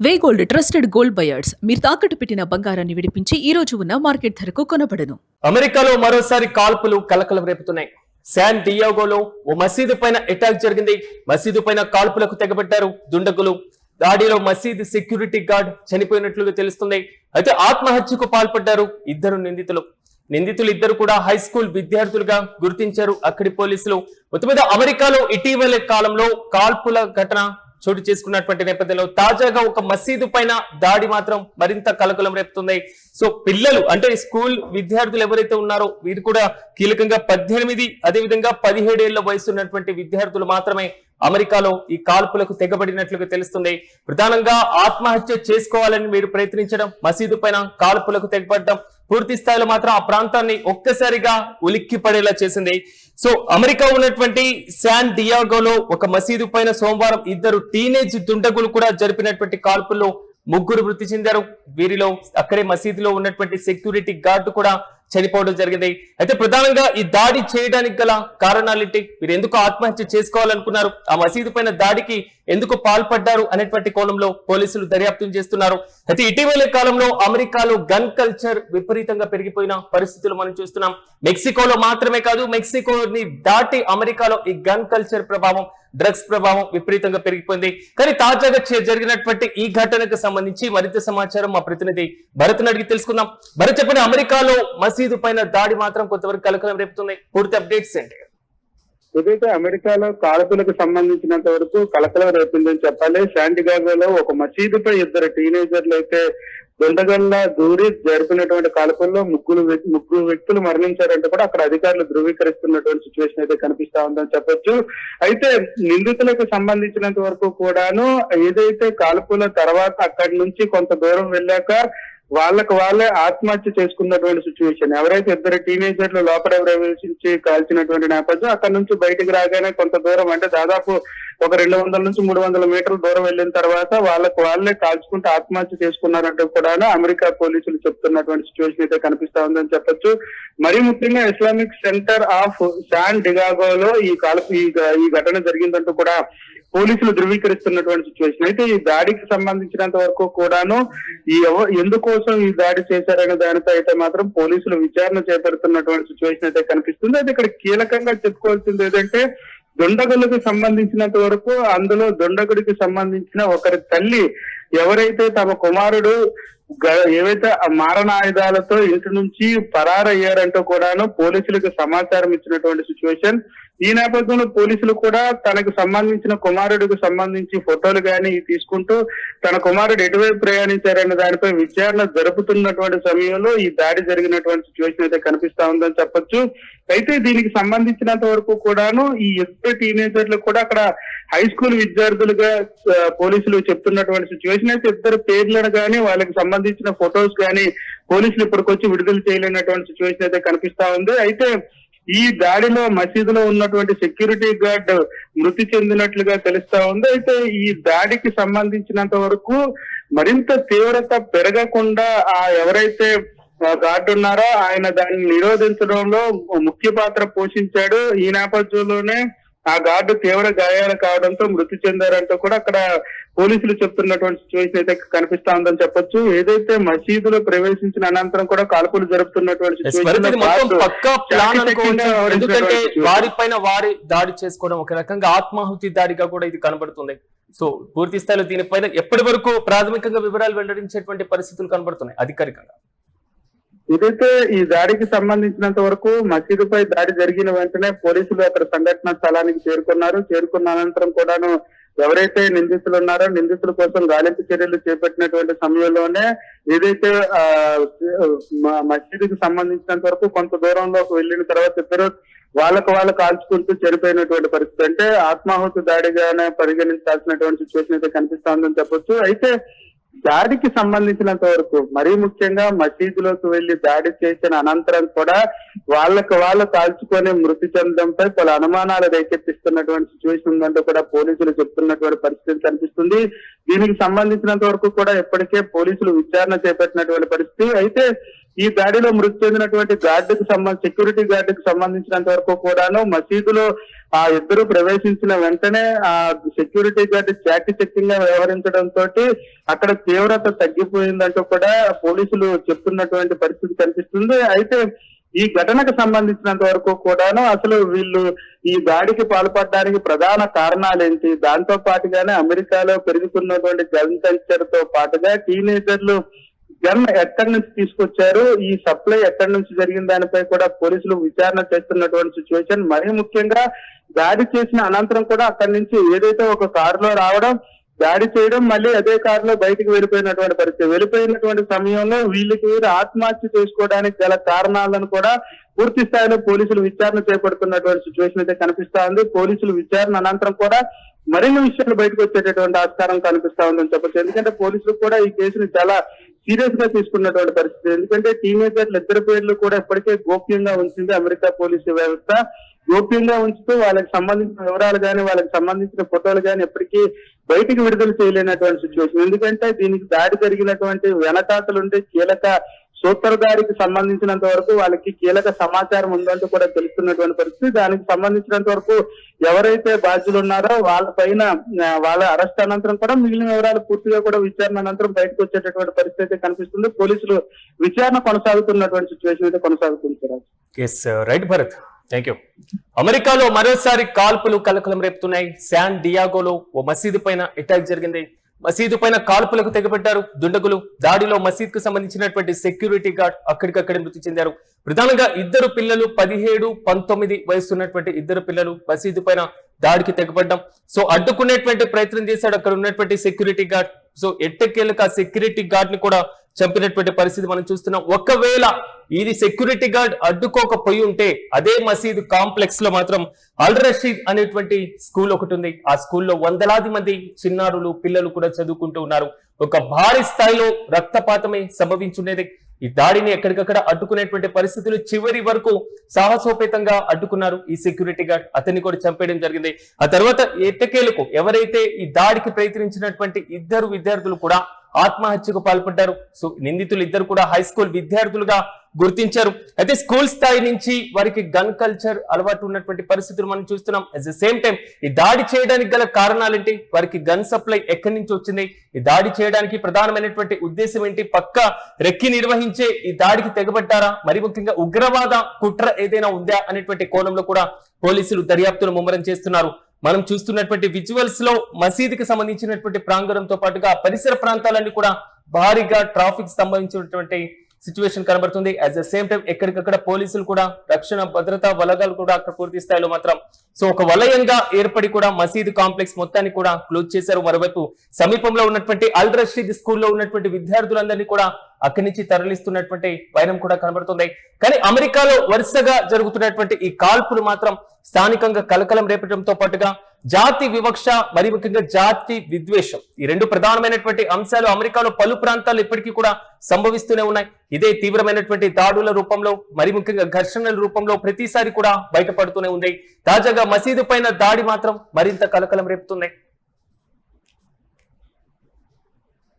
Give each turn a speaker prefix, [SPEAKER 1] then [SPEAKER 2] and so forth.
[SPEAKER 1] వే gold trusted gold buyers మీరు తాకట్టు పెట్టిన బంగారాన్ని విడిపించి ఈ రోజు ఉన్న మార్కెట్ ధరకు కొనబడను.
[SPEAKER 2] అమెరికాలో మరోసారి కాల్పులు కలకలం రేపుతున్నాయి. శాన్ డియాగోలో ఓ మసీదు పైన అటాక్ జరిగింది. మసీదు పైన కాల్పులకు తెగబడ్డారు దుండగులు. దాడిలో మసీదు సెక్యూరిటీ గార్డ్ చనిపోయినట్లుగా తెలుస్తుంది. అయితే ఆత్మహత్యకు పాల్పడ్డారు ఇద్దరు నిందితులు ఇద్దరు కూడా హై స్కూల్ విద్యార్థులుగా గుర్తించారు అక్కడి పోలీసులు. మొత్తం మీద అమెరికాలో ఇటీవల కాలంలో కాల్పుల ఘటన చోటు చేసుకున్నటువంటి నేపథ్యంలో తాజాగా ఒక మసీదు పైన దాడి మాత్రం మరింత కలకలం రేపుతుంది. సో పిల్లలు అంటే స్కూల్ విద్యార్థులు ఎవరైతే ఉన్నారో వీరు కూడా కీలకంగా 18 అదేవిధంగా 17 ఏళ్ల వయసు ఉన్నటువంటి విద్యార్థులు మాత్రమే అమెరికాలో ఈ కాల్పులకు తెగబడినట్లుగా తెలుస్తుంది. ప్రధానంగా ఆత్మహత్య చేసుకోవాలని మీరు ప్రయత్నించడం, మసీదు పైన కాల్పులకు తెగబడడం పూర్తి స్థాయిలో మాత్రం ఆ ప్రాంతాన్ని ఒక్కసారిగా ఉలిక్కి పడేలా చేసింది. సో అమెరికా ఉన్నటువంటి శాన్ డియాగోలో ఒక మసీదు పైన సోమవారం ఇద్దరు టీనేజ్ దుండగులు కూడా జరిపినటువంటి కాల్పుల్లో ముగ్గురు మృతి చెందారు. వీరిలో అక్కడే మసీదులో ఉన్నటువంటి సెక్యూరిటీ గార్డు కూడా చనిపోవడం జరిగింది. అయితే ప్రధానంగా ఈ దాడి చేయడానికి గల కారణాలేంటి, మీరు ఎందుకు ఆత్మహత్య చేసుకోవాలనుకున్నారు, ఆ మసీదు పైన దాడికి ఎందుకు పాల్పడ్డారు అనేటువంటి కోణంలో పోలీసులు దర్యాప్తు చేస్తున్నారు. అయితే ఇటీవల కాలంలో అమెరికాలో గన్ కల్చర్ విపరీతంగా పెరిగిపోయిన పరిస్థితులు మనం చూస్తున్నాం. మెక్సికోలో మాత్రమే కాదు, మెక్సికోని దాటి అమెరికాలో ఈ గన్ కల్చర్ ప్రభావం, డ్రగ్స్ ప్రభావం విపరీతంగా పెరిగిపోయింది. కానీ తాజాగా జరిగినటువంటి ఈ ఘటనకు సంబంధించి మరింత సమాచారం మా ప్రతినిధి భరత్ అడిగి తెలుసుకుందాం. భరత్ చెప్పండి, అమెరికాలో మసీదు పైన దాడి మాత్రం కొంతవరకు కలకలం రేపుతుంది, పూర్తి అప్డేట్స్ ఏంటి?
[SPEAKER 3] ఏదైతే అమెరికాలో కాల్పులకు సంబంధించినంత వరకు కలకలం రేపిందని చెప్పాలి. శాన్ డియాగోలో ఒక మసీదుపై ఇద్దరు టీనేజర్లు అయితే దుండగల్లా దూరి జరిపినటువంటి కాల్పుల్లో ముగ్గురు వ్యక్తులు మరణించారంటే కూడా అక్కడ అధికారులు ధృవీకరిస్తున్నటువంటి సిచ్యువేషన్ అయితే కనిపిస్తా ఉందని చెప్పొచ్చు. అయితే నిందితులకు సంబంధించినంత వరకు కూడాను ఏదైతే కాల్పుల తర్వాత అక్కడి నుంచి కొంత దూరం వెళ్ళాక వాళ్ళే ఆత్మహత్య చేసుకున్నటువంటి సిచ్యువేషన్. ఎవరైతే ఇద్దరు టీనేజర్లు లోపల ప్రవేశించి కాల్చినటువంటి నేపథ్యం, అక్కడ నుంచి బయటకు రాగానే కొంత దూరం అంటే దాదాపు ఒక 200 నుంచి 300 మీటర్ల దూరం వెళ్ళిన తర్వాత వాళ్ళే కాల్చుకుంటూ ఆత్మహత్య చేసుకున్నారంటూ కూడా అమెరికా పోలీసులు చెప్తున్నటువంటి సిచ్యువేషన్ అయితే కనిపిస్తా ఉందని చెప్పొచ్చు. మరీ ముఖ్యంగా ఇస్లామిక్ సెంటర్ ఆఫ్ శాన్ డియాగోలో ఈ ఘటన జరిగిందంటూ కూడా పోలీసులు ధృవీకరిస్తున్నటువంటి సిచ్యువేషన్. అయితే ఈ దాడికి సంబంధించినంత వరకు కూడాను ఎందుకోసం ఈ దాడి చేశారనే దానిపై అయితే మాత్రం పోలీసులు విచారణ చేపడుతున్నటువంటి సిచ్యువేషన్ అయితే కనిపిస్తుంది. అయితే ఇక్కడ కీలకంగా చెప్పుకోవాల్సింది ఏదంటే దుండగులకు సంబంధించినంత వరకు అందులో దుండగుడికి సంబంధించిన ఒకరి తల్లి ఎవరైతే తమ కుమారుడు ఏవైతే మారణాయుధాలతో ఇంటి నుంచి పరారయ్యారంటూ కూడాను పోలీసులకు సమాచారం ఇచ్చినటువంటి సిచ్యువేషన్. ఈ నేపథ్యంలో పోలీసులు కూడా తనకు సంబంధించిన కుమారుడికి సంబంధించి ఫోటోలు కానీ తీసుకుంటూ తన కుమారుడు ఎటువైపు ప్రయాణించారనే దానిపై విచారణ జరుపుతున్నటువంటి సమయంలో ఈ దాడి జరిగినటువంటి సిచ్యువేషన్ అయితే కనిపిస్తా ఉందని చెప్పొచ్చు. అయితే దీనికి సంబంధించినంత వరకు కూడాను ఈ ఇద్దరు టీనేజర్లు కూడా అక్కడ హై స్కూల్ విద్యార్థులుగా పోలీసులు చెప్తున్నటువంటి సిచ్యువేషన్. అయితే ఇద్దరు పేర్లను కానీ వాళ్ళకి సంబంధించిన ఫొటోస్ కానీ పోలీసులు ఇప్పటికొచ్చి విడుదల చేయలేనటువంటి సిచ్యువేషన్ అయితే కనిపిస్తా ఉంది. అయితే ఈ దాడిలో మసీదులో ఉన్నటువంటి సెక్యూరిటీ గార్డ్ మృతి చెందినట్లుగా తెలుస్తా ఉంది. అయితే ఈ దాడికి సంబంధించినంత వరకు మరింత తీవ్రత పెరగకుండా ఎవరైతే గార్డు ఉన్నారో ఆయన దాన్ని నిరోధించడంలో ముఖ్య పాత్ర పోషించాడు. ఈ నేపథ్యంలోనే ఆ గార్డు తీవ్ర గాయాలు కావడంతో మృతి చెందారంటూ కూడా అక్కడ పోలీసులు చెప్తున్నటువంటి సిచ్యువేషన్ అయితే కనిపిస్తా ఉందని చెప్పొచ్చు. ఏదైతే మసీదులో ప్రవేశించిన అనంతరం కూడా కాల్పులు జరుపుతున్నటువంటి
[SPEAKER 2] ఎందుకంటే వారిపైన వారి దాడి చేసుకోవడం ఒక రకంగా ఆత్మాహుతి దాడిగా కూడా ఇది కనబడుతుంది. సో పూర్తి స్థాయిలో దీనిపైన ఎప్పటి వరకు ప్రాథమికంగా వివరాలు వెల్లడించేటువంటి పరిస్థితులు కనబడుతున్నాయి అధికారికంగా?
[SPEAKER 3] ఇదైతే ఈ దాడికి సంబంధించినంత వరకు మసీదుపై దాడి జరిగిన వెంటనే పోలీసులు అక్కడ సంఘటన స్థలానికి చేరుకున్న అనంతరం కూడాను ఎవరైతే నిందితులు ఉన్నారో నిందితుల కోసం గాలింపు చర్యలు చేపట్టినటువంటి సమయంలోనే ఏదైతే మసీదుకి సంబంధించినంత వరకు కొంత దూరంలోకి వెళ్ళిన తర్వాత ఇద్దరు వాళ్ళు కాల్చుకుంటూ చనిపోయినటువంటి పరిస్థితి. అంటే ఆత్మాహుతి దాడిగానే పరిగణించాల్సినటువంటి సిచ్యువేషన్ అయితే కనిపిస్తా ఉందని చెప్పొచ్చు. అయితే దాడికి సంబంధించినంత వరకు మరీ ముఖ్యంగా మసీదులోకి వెళ్లి దాడి చేసిన అనంతరం కూడా వాళ్ళు కాల్చుకొని మృతి చెందడంపై పలు అనుమానాలు రేకెత్తిస్తున్నటువంటి సిచ్యువేషన్ ఉందంటూ కూడా పోలీసులు చెప్తున్నటువంటి పరిస్థితి కనిపిస్తుంది. దీనికి సంబంధించినంత వరకు కూడా ఇప్పటికే పోలీసులు విచారణ చేపట్టినటువంటి పరిస్థితి. అయితే ఈ దాడిలో మృతి చెందినటువంటి సెక్యూరిటీ గార్డుకు సంబంధించినంత వరకు కూడాను మసీదులో ఆ ఇద్దరు ప్రవేశించిన వెంటనే ఆ సెక్యూరిటీ గార్డు చాకచక్యంగా వ్యవహరించడంతో అక్కడ తీవ్రత తగ్గిపోయిందంటూ కూడా పోలీసులు చెప్తున్నటువంటి పరిస్థితి కనిపిస్తుంది. అయితే ఈ ఘటనకు సంబంధించినంత వరకు కూడాను అసలు వీళ్ళు ఈ దాడికి పాల్పడడానికి ప్రధాన కారణాలేంటి, దాంతో పాటుగానే అమెరికాలో పెరుగుతున్నటువంటి గన్ కల్చర్ తో పాటుగా టీనేజర్లు గన్ ఎక్కడి నుంచి తీసుకొచ్చారు, ఈ సప్లై ఎక్కడి నుంచి జరిగిన దానిపై కూడా పోలీసులు విచారణ చేస్తున్నటువంటి సిచ్యువేషన్. మరీ ముఖ్యంగా దాడి చేసిన అనంతరం కూడా అక్కడి నుంచి ఏదైతే ఒక కారులో రావడం, దాడి చేయడం, మళ్ళీ అదే కారులో బయటికి వెళ్ళిపోయినటువంటి పరిస్థితి. వెళ్ళిపోయినటువంటి సమయంలో వీళ్ళకి ఆత్మహత్య చేసుకోవడానికి గల కారణాలను కూడా పూర్తి స్థాయిలో పోలీసులు విచారణ చేపడుతున్నటువంటి సిచ్యువేషన్ అయితే కనిపిస్తా ఉంది. పోలీసులు విచారణ అనంతరం కూడా మరిన్ని విషయాలు బయటకు వచ్చేటటువంటి ఆస్కారం కనిపిస్తా ఉందని చెప్పచ్చు. ఎందుకంటే పోలీసులు కూడా ఈ కేసుని చాలా సీరియస్ గా తీసుకున్నటువంటి పరిస్థితి. ఎందుకంటే టీనేజర్లు ఇద్దరు పేర్లు కూడా ఇప్పటికే గోప్యంగా ఉంచింది అమెరికా పోలీసు వ్యవస్థ. గోప్యంగా ఉంచుతూ వాళ్ళకి సంబంధించిన వివరాలు కానీ వాళ్ళకి సంబంధించిన ఫోటోలు కానీ ఎప్పటికీ బయటికి విడుదల చేయలేనటువంటి సిచ్యువేషన్. ఎందుకంటే దీనికి దాడి జరిగినటువంటి వెనకాతలుండే కీలక సూత్రధారికి సంబంధించినంత వరకు వాళ్ళకి కీలక సమాచారం ఉందంటూ కూడా తెలుస్తున్నటువంటి పరిస్థితి. దానికి సంబంధించినంత వరకు ఎవరైతే బాధ్యులు ఉన్నారో వాళ్ళ పైన వాళ్ళ అరెస్ట్ అనంతరం కూడా మిగిలిన వివరాలు పూర్తిగా కూడా విచారణ అనంతరం బయటకు వచ్చేటటువంటి పరిస్థితి కనిపిస్తుంది. పోలీసులు విచారణ కొనసాగుతున్నటువంటి సిచ్యువేషన్ అయితే కొనసాగుతుంది sir.
[SPEAKER 2] Yes right Bharath, thank you. అమెరికాలో మరోసారి కాల్పులు కలకలం రేపుతున్నాయి. శాన్ డియాగోలో ఓ మసీదు పైన అటాక్ జరిగింది. మసీదు పైన కాల్పులకు తెగబెట్టారు దుండగులు. దాడిలో మసీద్ కు సంబంధించినటువంటి సెక్యూరిటీ గార్డ్ అక్కడికక్కడే మృతి చెందారు. ప్రధానంగా ఇద్దరు పిల్లలు 17, 19 వయసున్నటువంటి ఇద్దరు పిల్లలు మసీదు పైన దాడికి తెగబడ్డం. సో అడ్డుకునేటువంటి ప్రయత్నం చేశాడు అక్కడ ఉన్నటువంటి సెక్యూరిటీ గార్డ్. సో ఎట్టకేలకు ఆ సెక్యూరిటీ గార్డ్ ని కూడా చంపినటువంటి పరిస్థితి మనం చూస్తున్నాం. ఒకవేళ ఇది సెక్యూరిటీ గార్డ్ అడ్డుకోకపోయి ఉంటే అదే మసీదు కాంప్లెక్స్ లో మాత్రం అల్ రషీద్ అనేటువంటి స్కూల్ ఒకటి ఉంది. ఆ స్కూల్లో వందలాది మంది చిన్నారులు పిల్లలు కూడా చదువుకుంటూ ఉన్నారు. ఒక భారీ స్థాయిలో రక్తపాతమే సంభవించుండేది. ఈ దాడిని ఎక్కడికక్కడ అడ్డుకునేటువంటి పరిస్థితులు చివరి వరకు సాహసోపేతంగా అడ్డుకున్నారు ఈ సెక్యూరిటీ గార్డ్. అతన్ని కూడా చంపేయడం జరిగింది. ఆ తర్వాత ఎట్టకేలకు ఎవరైతే ఈ దాడికి ప్రయత్నించినటువంటి ఇద్దరు విద్యార్థులు కూడా ఆత్మహత్యకు పాల్పడ్డారు. సో నిందితులు ఇద్దరు కూడా హై స్కూల్ విద్యార్థులుగా గుర్తించారు. అయితే స్కూల్ స్థాయి నుంచి వారికి గన్ కల్చర్ అలవాటు ఉన్నటువంటి పరిస్థితులు మనం చూస్తున్నాం. అట్ ద సేమ్ టైం ఈ దాడి చేయడానికి గల కారణాలేంటి, వారికి గన్ సప్లై ఎక్కడి నుంచి వచ్చింది, ఈ దాడి చేయడానికి ప్రధానమైనటువంటి ఉద్దేశం ఏంటి, పక్క రెక్కి నిర్వహించే ఈ దాడికి తెగబడ్డారా, మరి ముఖ్యంగా ఉగ్రవాద కుట్ర ఏదైనా ఉందా అనేటువంటి కోణంలో కూడా పోలీసులు దర్యాప్తును ముమ్మరం చేస్తున్నారు. మనం చూస్తున్నటువంటి విజువల్స్ లో మసీదుకి సంబంధించినటువంటి ప్రాంగణంతో పాటుగా పరిసర ప్రాంతాలన్నీ కూడా భారీగా ట్రాఫిక్ సంబంధించినటువంటి సిచ్యువేషన్ కనబడుతుంది. అట్ ద సేమ్ టైం ఎక్కడికక్కడ పోలీసులు కూడా రక్షణ భద్రతా బలగాలు కూడా అక్కడ పూర్తి స్థాయిలో మాత్రం సో ఒక వలయంగా ఏర్పడి కూడా మసీదు కాంప్లెక్స్ మొత్తాన్ని కూడా క్లోజ్ చేశారు. మరోవైపు సమీపంలో ఉన్నటువంటి అల్ రషీద్ స్కూల్లో ఉన్నటువంటి విద్యార్థులందరినీ కూడా అక్కడి నుంచి తరలిస్తున్నటువంటి వైరం కూడా కనబడుతుంది. కానీ అమెరికాలో వరుసగా జరుగుతున్నటువంటి ఈ కాల్పులు మాత్రం స్థానికంగా కలకలం రేపడంతో పాటుగా జాతి వివక్ష, మరి ముఖ్యంగా జాతి విద్వేషం, ఈ రెండు ప్రధానమైనటువంటి అంశాలు అమెరికాలో పలు ప్రాంతాల్లో ఇప్పటికీ కూడా సంభవిస్తూనే ఉన్నాయి. ఇదే తీవ్రమైనటువంటి దాడుల రూపంలో, మరి ముఖ్యంగా ఘర్షణల రూపంలో ప్రతిసారి కూడా బయటపడుతూనే ఉంది. తాజాగా మసీదు పైన దాడి మాత్రం మరింత కలకలం రేపుతుంది.